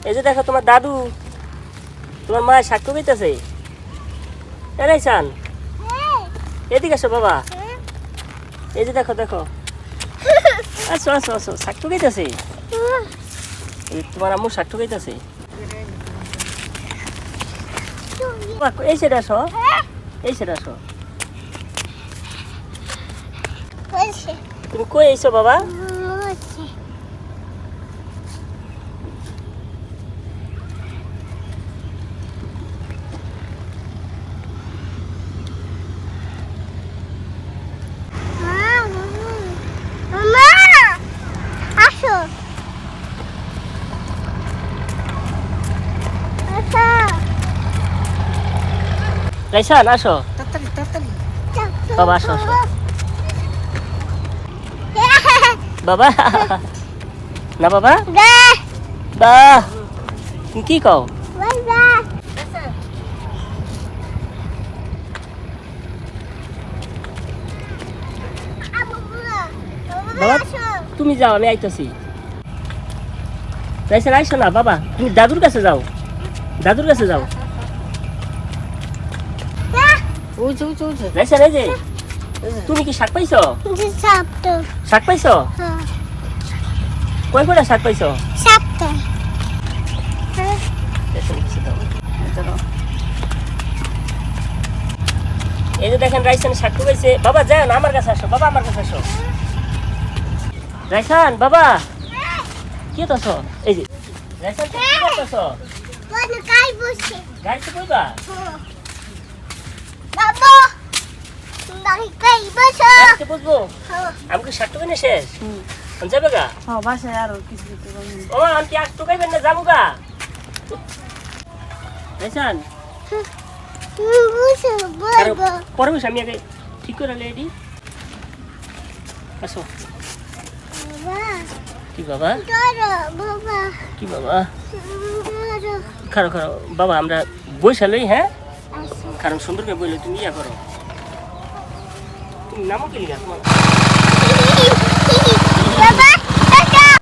এই যে দেখো তোমার দাদু তোমার মায়ের সাক্ষ্য দিতেছে। রাইসান এদিকে আসো বাবা, এই যে দেখো দেখো, আসো আসো আসো, সাক্ষ্য দিতেছে। তোমার আম্মু সাক্ষ্য দিতেছে। এই সেটা আসো, এই সেটা আসো। তুমি কই আইছো বাবা? রাইসান আসো বাবা, আসো আসো বাবা। না বাবা, বা তুমি কি কও? বাবা তুমি যাও, আমি আইতাছি। রাইসান আইসো না বাবা, তুমি দাদুর কাছে যাও, দাদুর কাছে যাও। রাইসান এই যে তুমি কি শাক পাইছো? শাক পাইছো? কয় কয়টা শাক পাইছো? এই যে দেখেন রাইসান শাক পাইছে। বাবা যাও না, আমার কাছে আসো বাবা, আমার কাছে আসো। রাইসান বাবা কি করছো? এই যে রাইসান কি করছো? গাইতে কইবা? গাইতে বুঝবো আমাকে শাক তো কিনে শেষ যাবে গা। ও আমি আর তো গাইবেন না, যাবো গা। রাইসান পরে বসে আমি আগে ঠিক করে রেডি। আসো। কি বাবা? কি বাবা? খারো খারো বাবা, আমরা বৈশালই। হ্যাঁ কারণ সুন্দর করে বললে তুমি ইয়া করো। তুমি নামও কি লিখা তোমার?